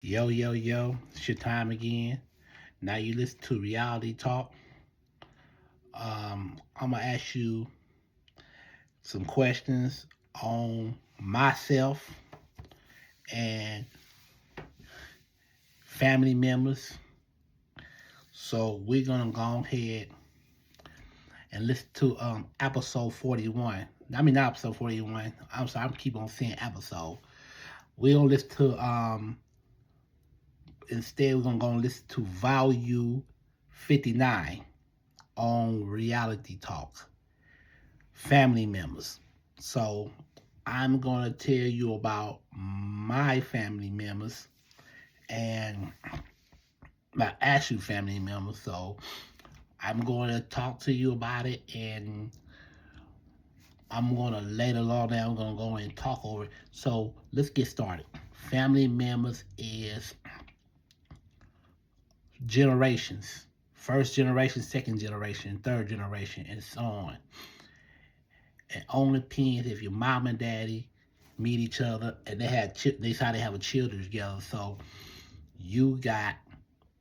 Yo, yo, yo, it's your time again. Now you listen to Reality Talk. I'm going to ask you some questions on myself and family members. So we're going to go ahead and listen to episode 41. I mean, not episode 41. I'm sorry, I'm keep on saying episode. We're going to listen to, instead, we're going to go and listen to Value 59 on Reality Talk. Family members. So I'm going to tell you about my family members and my actual family members. So I'm going to talk to you about it and I'm going to later on I'm going to go and talk over it. So let's get started. Family members is generations. First generation, second generation, third generation, and so on. It only depends if your mom and daddy meet each other and they decided to have a children together. So you got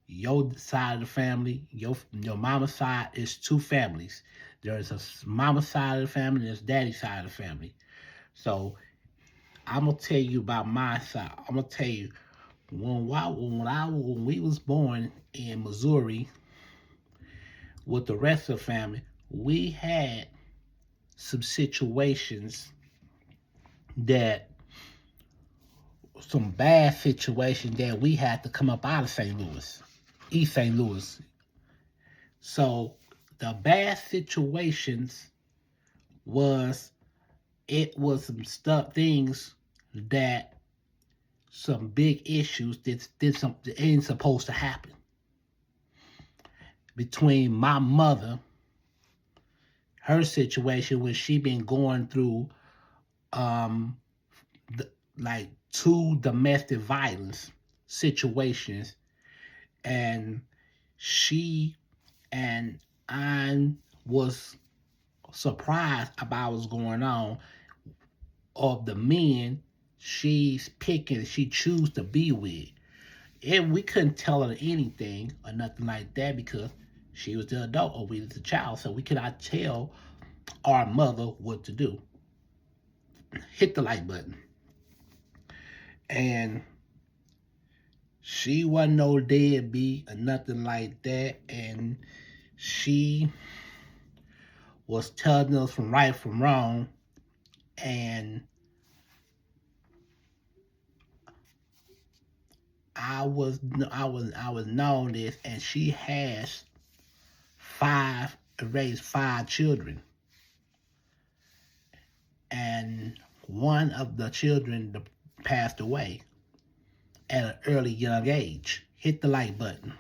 your side of the family, your mama's side is two families. There's a mama side of the family, there's daddy side of the family. So I'm gonna tell you about my side. I'm gonna tell you when we was born in Missouri with the rest of the family, we had some situations that some bad situation that we had to come up out of St. Louis, East St. Louis. So the bad situations was it was some stuff things that some big issues that did something that ain't supposed to happen between my mother, her situation when she been going through um like two domestic violence situations and she and I was surprised about what's going on of the men she's picking, she choose to be with. And we couldn't tell her anything or nothing like that because she was the adult or we was the child, so we could not tell our mother what to do. Hit the like button. And she wasn't no deadbeat or nothing like that, and she was telling us from right from wrong, and I was known this, and she has raised five children, and one of the children passed away at an early young age. Hit the like button.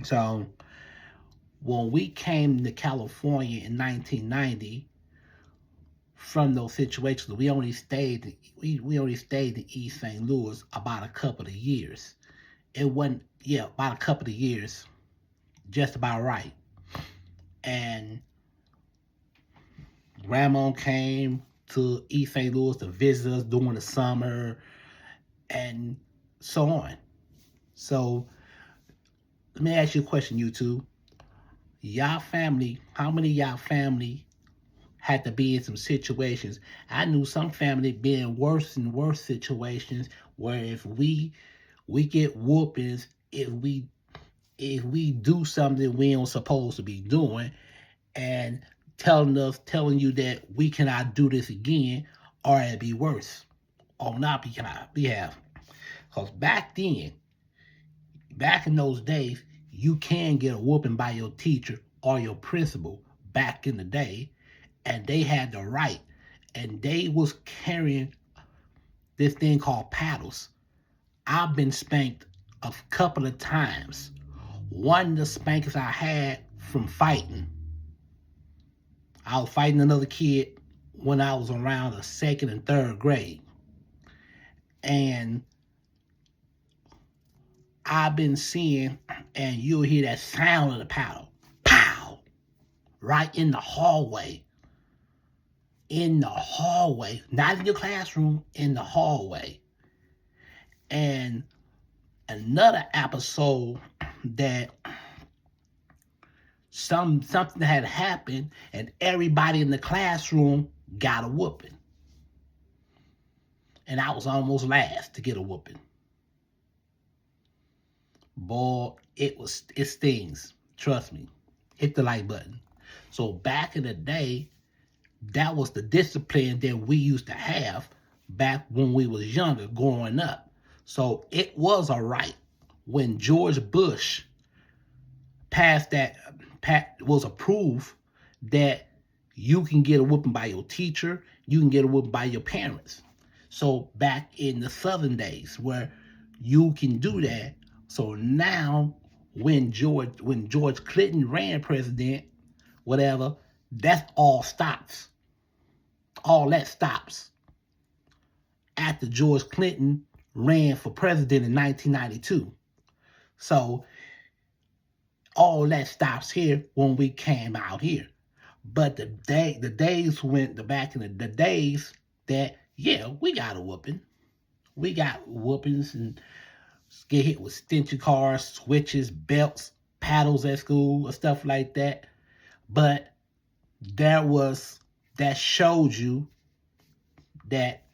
So when we came to California in 1990, from those situations, we only stayed in East St. Louis about a couple of years. It wasn't about a couple of years, just about right. And grandma came to East St. Louis to visit us during the summer and so on. So let me ask you a question, you two. Y'all family, how many of y'all family had to be in some situations? I knew some family being worse and worse situations where if we get whoopings if we do something we don't supposed to be doing and telling you that we cannot do this again or it'd be worse or not behalf. Because back in those days, you can get a whooping by your teacher or your principal back in the day, and they had the right, and they was carrying this thing called paddles. I've been spanked a couple of times. One of the spankings I had from fighting. I was fighting another kid when I was around the second and third grade. And I've been seeing, and you'll hear that sound of the paddle. Pow! Right in the hallway. In the hallway. Not in your classroom, in the hallway. And Another episode that something had happened and everybody in the classroom got a whooping. And I was almost last to get a whooping. Boy, it stings. Trust me. Hit the like button. So back in the day, that was the discipline that we used to have back when we was younger, growing up. So it was all right when George Bush was approved that you can get a whooping by your teacher, you can get a whooping by your parents. So back in the Southern days where you can do that. So now when George Clinton ran president, whatever, that all stops. All that stops after George Clinton ran for president in 1992. So all that stops here when we came out here. But the days went back in the days that, yeah, we got a whooping. We got whoopings and get hit with stencil cars, switches, belts, paddles at school, or stuff like that. But that showed you that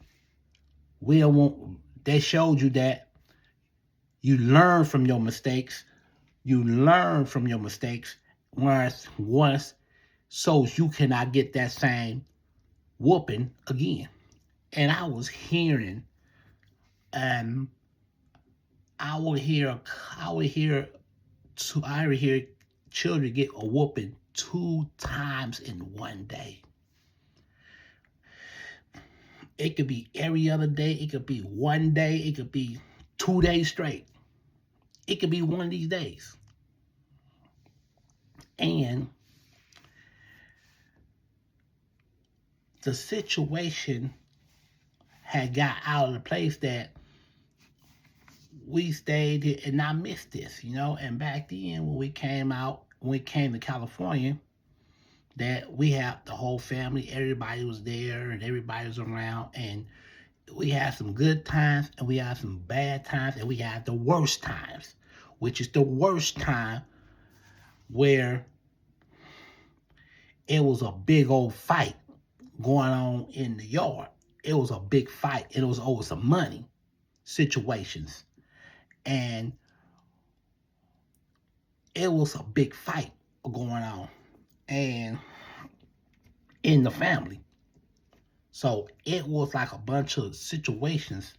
they showed you that you learn from your mistakes. You learn from your mistakes once so you cannot get that same whooping again. And I was hearing, I would hear children get a whooping 2 times in one day. It could be every other day. It could be one day. It could be 2 days straight. It could be one of these days. And the situation had got out of the place that we stayed here, and I missed this, And back then, when we came to California, that we had the whole family, everybody was there, and everybody was around, and we had some good times, and we had some bad times, and we had the worst times, which is the worst time where it was a big old fight going on in the yard. It was a big fight. It was over some money situations. And it was a big fight going on and in the family. So it was like a bunch of situations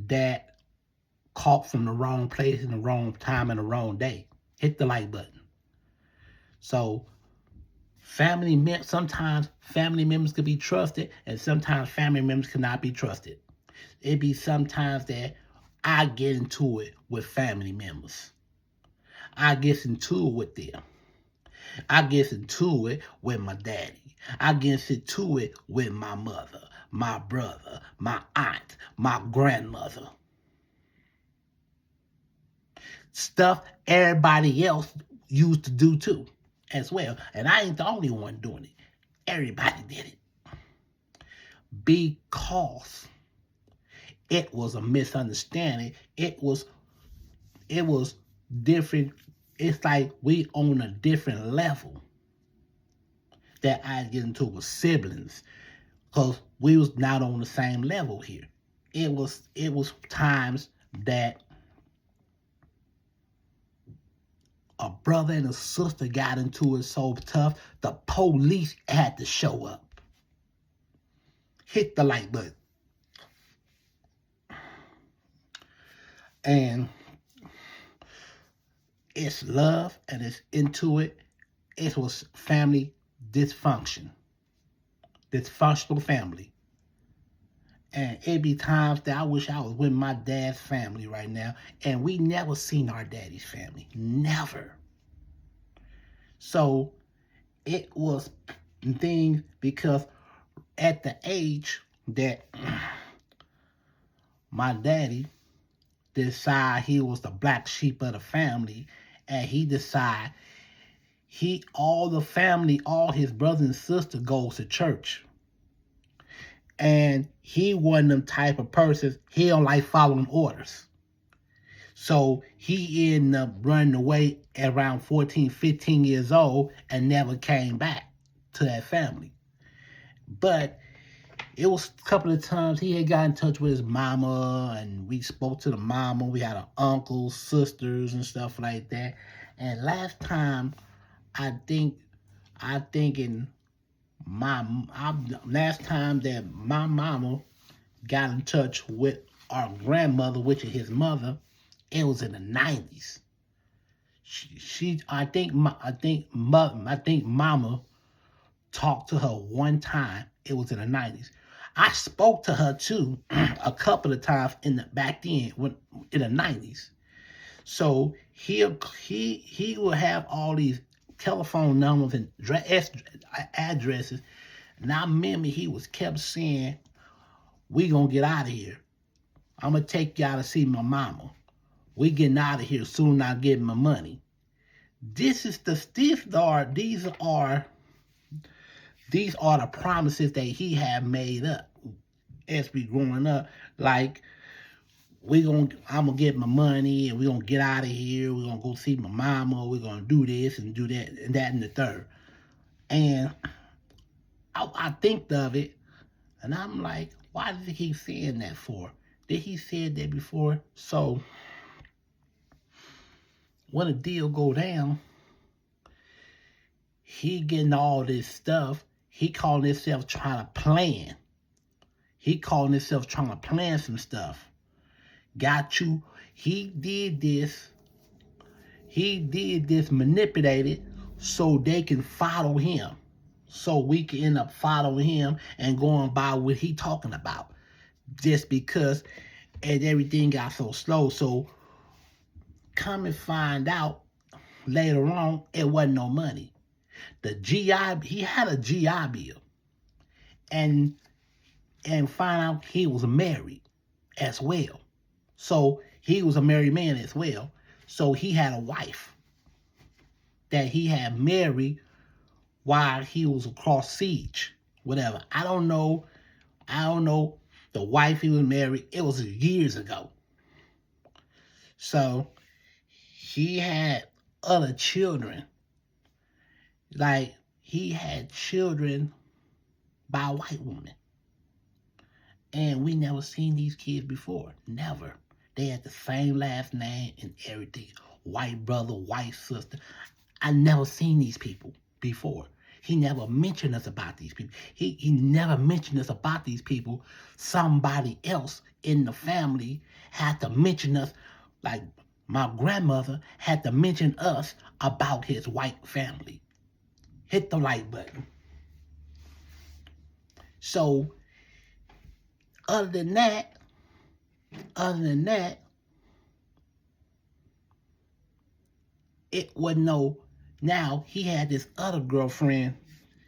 that caught from the wrong place in the wrong time and the wrong day. Hit the like button. So sometimes family members can be trusted, and sometimes family members cannot be trusted. It be sometimes that I get into it with family members. I get into it with them. I get into it with my daddy. I get into it with my mother, my brother, my aunt, my grandmother. Stuff everybody else used to do too, as well. And I ain't the only one doing it. Everybody did it. Because it was a misunderstanding. It was different. It's like we on a different level that I get into with siblings, because we was not on the same level here. It was times that a brother and a sister got into it so tough, the police had to show up. Hit the like button. And it's love and it's into it. It was family dysfunction. Dysfunctional family. And it be times that I wish I was with my dad's family right now. And we never seen our daddy's family. Never. So it was things because at the age that my daddy decided he was the black sheep of the family, and he decided all his brothers and sisters goes to church. And he wasn't them type of person. He don't like following orders. So he ended up running away at around 14, 15 years old and never came back to that family. But it was a couple of times he had got in touch with his mama, and we spoke to the mama. We had our uncles, sisters, and stuff like that. And last time, I think in last time that my mama got in touch with our grandmother, which is his mother, it was in the 90s. I think mama talked to her one time. It was in the 90s. I spoke to her too a couple of times back then in the 90s. So he will have all these telephone numbers and addresses. And I remember he was kept saying, "We gonna get out of here. I'm gonna take y'all to see my mama. We getting out of here soon. I get my money." These are the promises that he had made up as we growing up. Like, I'm gonna get my money and we're gonna get out of here. We're gonna go see my mama. We're gonna do this and do that and the third. And I think of it and I'm like, why did he keep saying that for? Did he say that before? So when a deal go down, he getting all this stuff. He calling himself trying to plan. He calling himself trying to plan some stuff. Got you. He did this manipulated so they can follow him. So we can end up following him and going by what he talking about. Just because and everything got so slow. So come and find out later on it wasn't no money. He had a GI Bill. And find out he was married as well. So he was a married man as well. So he had a wife that he had married while he was across siege, whatever. I don't know the wife he was married. It was years ago. So he had other children. Like, he had children by a white woman. And we never seen these kids before. Never. They had the same last name and everything. White brother, white sister. I never seen these people before. He never mentioned us about these people. He never mentioned us about these people. Somebody else in the family had to mention us. Like, my grandmother had to mention us about his white family. Hit the like button. So, other than that, it wasn't no. Now he had this other girlfriend.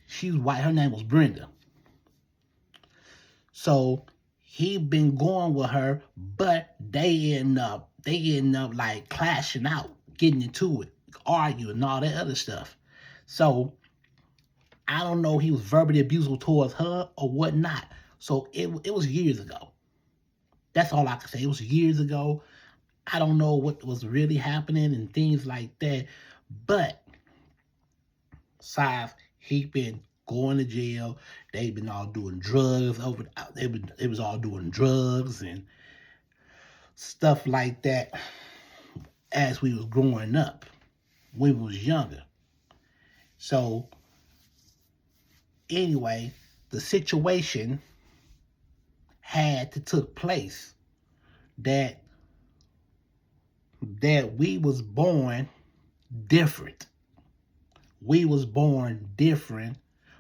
She was white. Her name was Brenda. So he been going with her, but they end up like clashing out, getting into it, arguing, and all that other stuff. So I don't know. He was verbally abusive towards her or whatnot. So it was years ago. That's all I can say. It was years ago. I don't know what was really happening and things like that. But Sive, he been going to jail. They been all doing drugs they was all doing drugs and stuff like that as we was growing up. When we was younger. So anyway, the situation had to took place that we was born different. We was born different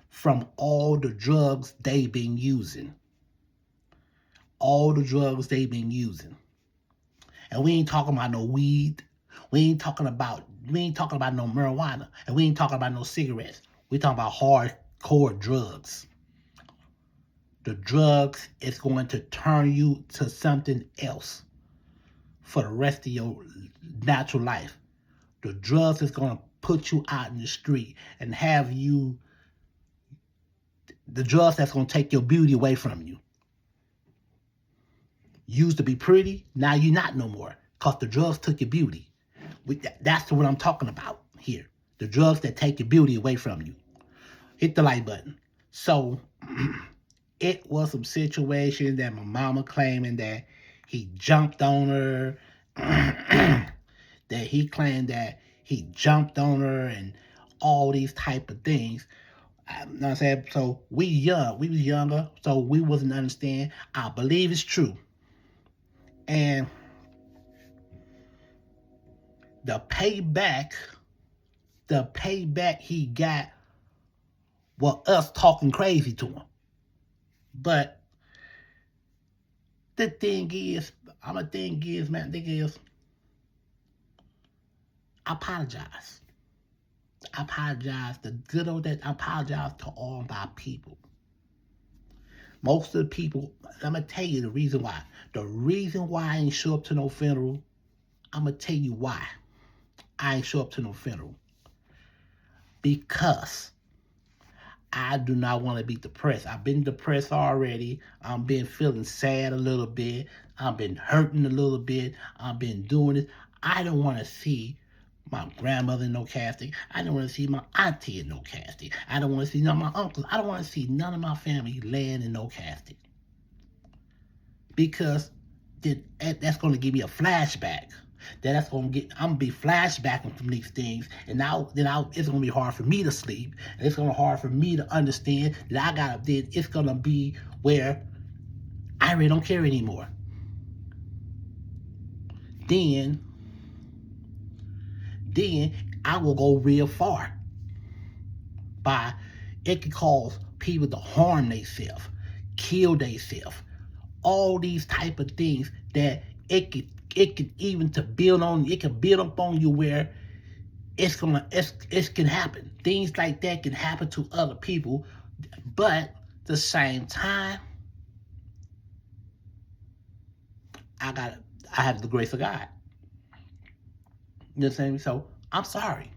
from all the drugs they been using. All the drugs they been using. And we ain't talking about no weed. We ain't talking about no marijuana. And we ain't talking about no cigarettes. We talking about hardcore drugs. The drugs is going to turn you to something else for the rest of your natural life. The drugs is going to put you out in the street and have you, the drugs that's going to take your beauty away from you. You used to be pretty, now you're not no more. because the drugs took your beauty. That's what I'm talking about here. The drugs that take your beauty away from you. Hit the like button. So it was some situation that my mama claiming that he jumped on her, that he claimed that he jumped on her and all these type of things. You know what I'm saying? So we was younger, so we wasn't understand. I believe it's true. And the payback he got was us talking crazy to him. But the thing is, I apologize. I apologize. The good old that I apologize to all my people. Most of the people, I'm gonna tell you the reason why. The reason why I ain't show up to no funeral, I'm gonna tell you why I ain't show up to no funeral. Because I do not want to be depressed. I've been depressed already. I've been feeling sad a little bit. I've been hurting a little bit. I've been doing it. I don't want to see my grandmother in no casting. I don't want to see my auntie in no casting. I don't want to see none of my uncles. I don't want to see none of my family laying in no casting. Because that's going to give me a flashback. I'm gonna be flashbacking from these things, and it's gonna be hard for me to sleep, and it's gonna be hard for me to understand that it's gonna be where I really don't care anymore. Then I will go real far. It could cause people to harm themselves, kill themselves, all these type of things that it could even to build on. It can build up on you where it can happen. Things like that can happen to other people, but at the same time, I have the grace of God. You know what I'm saying? So I'm sorry.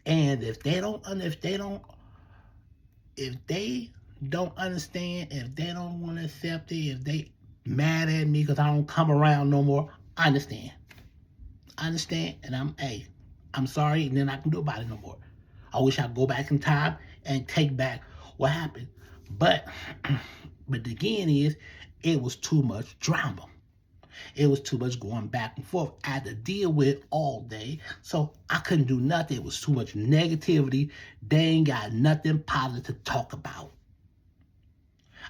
And if they don't understand, if they don't want to accept it, if they mad at me because I don't come around no more, I understand. And I'm sorry, and then I can do about it no more. I wish I could go back in time and take back what happened. But again it was too much drama. It was too much going back and forth. I had to deal with it all day, so I couldn't do nothing. It was too much negativity. They ain't got nothing positive to talk about.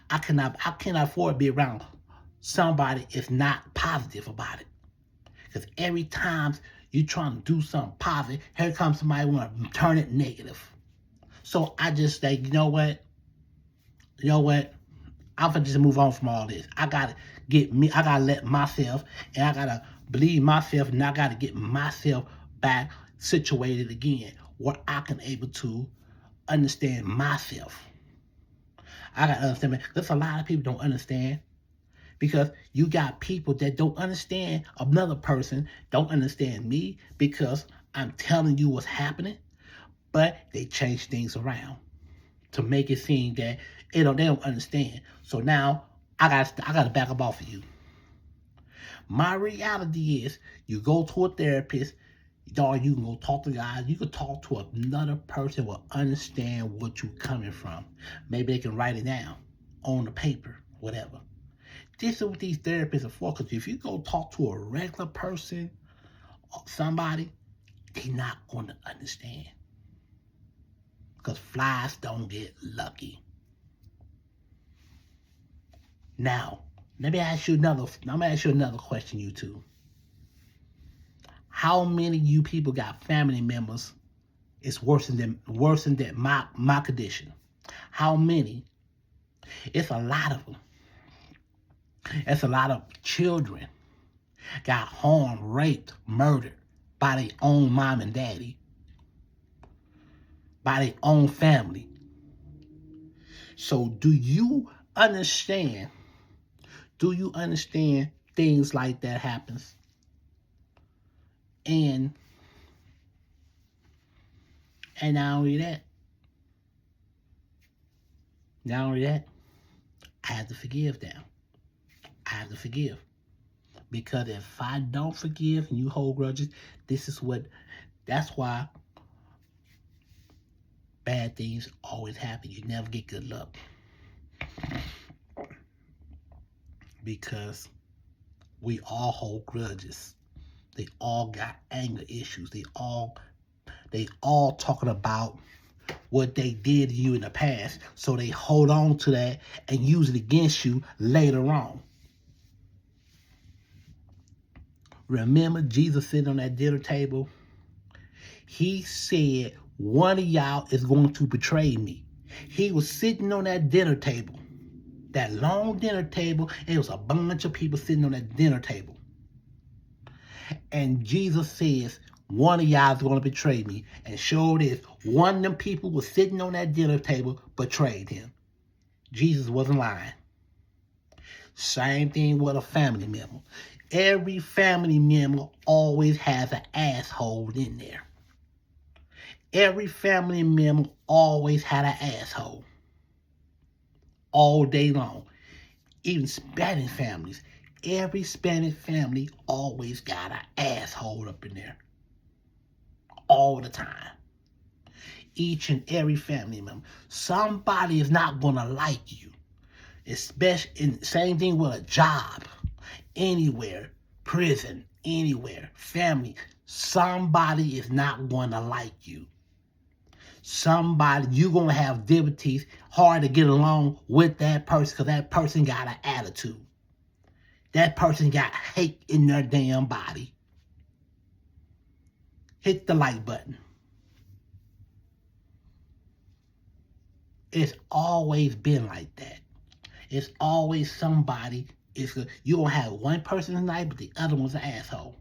I cannot afford to be around somebody if not positive about it. Because every time you trying to do something positive, here comes somebody want to turn it negative. So I just say, you know what? I'm gonna just move on from all this. I gotta let myself, and I gotta believe myself, and I gotta get myself back situated again where I can able to understand myself. I gotta understand, man. There's a lot of people don't understand. Because you got people that don't understand another person, don't understand me because I'm telling you what's happening, but they change things around to make it seem that they don't understand. So now I gotta back up off of you. My reality is you go to a therapist, dog, you can go talk to guys, you can talk to another person who will understand what you're coming from. Maybe they can write it down on the paper, whatever. This is what these therapists are for. Because if you go talk to a regular person or somebody, they're not going to understand. Because flies don't get lucky. Now, let me ask you another question, you two. How many of you people got family members it's worse than my condition? How many? It's a lot of them. It's a lot of children got harmed, raped, murdered by their own mom and daddy, by their own family. So do you understand things like that happens? And not only that, I have to forgive them. I have to forgive. Because if I don't forgive and you hold grudges, that's why bad things always happen. You never get good luck. Because we all hold grudges. They all got anger issues. They all talking about what they did to you in the past. So they hold on to that and use it against you later on. Remember Jesus sitting on that dinner table? He said, one of y'all is going to betray me. He was sitting on that dinner table, that long dinner table, and it was a bunch of people sitting on that dinner table. And Jesus says, one of y'all is going to betray me. And sure it is, one of them people was sitting on that dinner table, betrayed him. Jesus wasn't lying. Same thing with a family member. Every family member always has an asshole in there. Every family member always had an asshole. All day long. Even Spanish families. Every Spanish family always got an asshole up in there. All the time. Each and every family member. Somebody is not going to like you. Especially, same thing with a job. Anywhere. Prison. Anywhere. Family. Somebody is not going to like you. Somebody, you're going to have difficulties, hard to get along with that person because that person got an attitude. That person got hate in their damn body. Hit the like button. It's always been like that. It's always somebody. You're going to have one person tonight, but the other one's an asshole.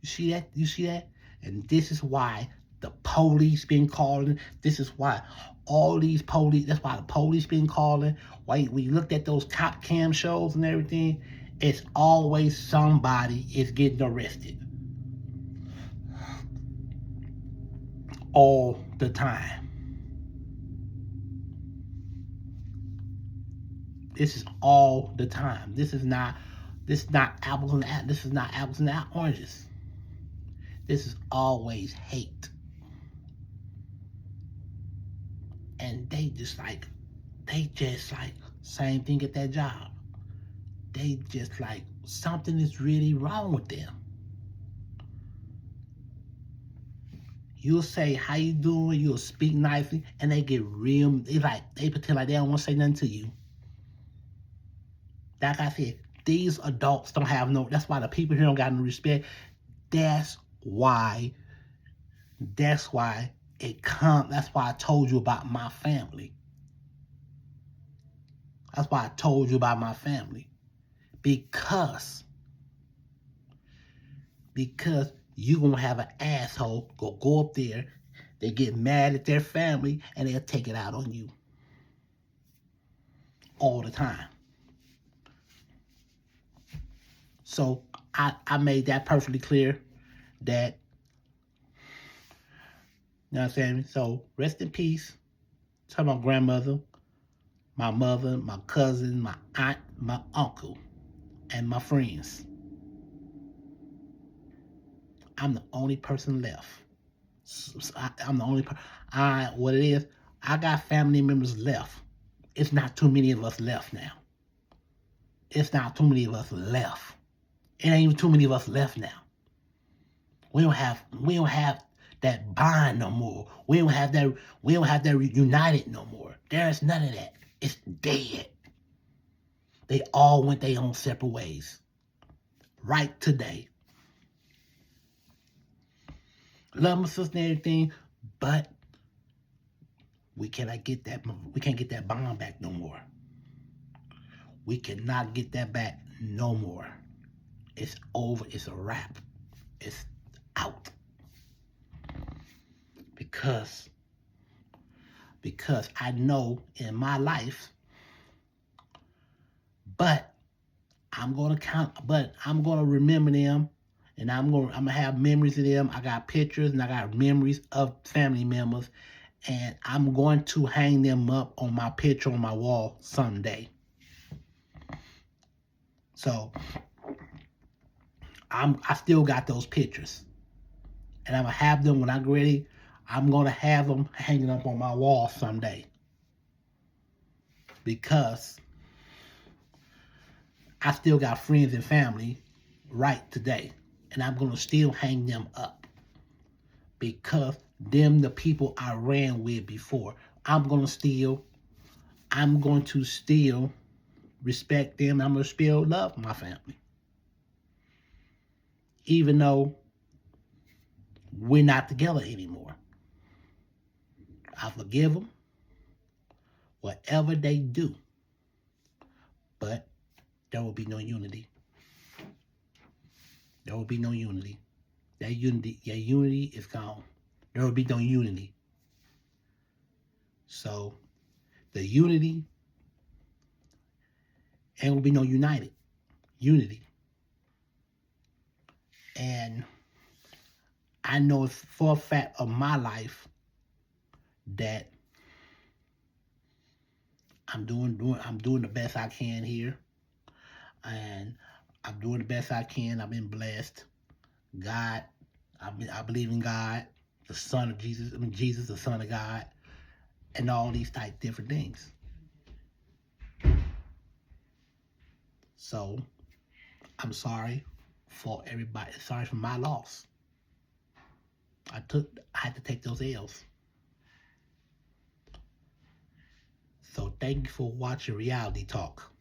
You see that? You see that? And this is why the police been calling. This is why all these police, that's why the police been calling. Why we looked at those cop cam shows and everything, it's always somebody is getting arrested. All the time. This is all the time. This is not apples and apples. This is not apples and oranges. This is always hate. And they just like, same thing at that job. They just like, something is really wrong with them. You'll say, how you doing? You'll speak nicely, and they get real, they pretend like they don't want to say nothing to you. Like I said, these adults don't have no, that's why the people here don't got no respect. That's why that's why I told you about my family. That's why I told you about my family. Because you're going to have an asshole go up there, they get mad at their family, and they'll take it out on you. All the time. So I made that perfectly clear that, you know what I'm saying? So rest in peace to my grandmother, my mother, my cousin, my aunt, my uncle, and my friends. I'm the only person left. I'm the only person. What it is, I got family members left. It's not too many of us left now. It's not too many of us left. It ain't even too many of us left now. We don't have that bond no more. We don't have that united no more. There's none of that. It's dead. They all went their own separate ways. Right today. Love my sister and everything, but we can't get that bond back no more. We cannot get that back no more. It's over. It's a wrap. It's out. Because I know in my life, but I'm gonna remember them, and I'm gonna have memories of them. I got pictures and I got memories of family members, and I'm going to hang them up on my picture on my wall someday. So I still got those pictures, and I'm gonna have them when I'm ready. I'm gonna have them hanging up on my wall someday, because I still got friends and family right today, and I'm gonna still hang them up, because them the people I ran with before. I'm going to still respect them. I'm going to still love my family, even though we're not together anymore. I forgive them, whatever they do, but there will be no unity. There will be no unity. That unity is gone. There will be no unity. So the unity, and will be no unity. And I know for a fact of my life that I'm doing the best I can here, and I'm doing the best I can. I've been blessed. God, I believe in God, the Son of Jesus. Jesus, the Son of God, and all these type different things. So I'm sorry for everybody. Sorry for my loss. I had to take those L's. So thank you for watching Reality Talk.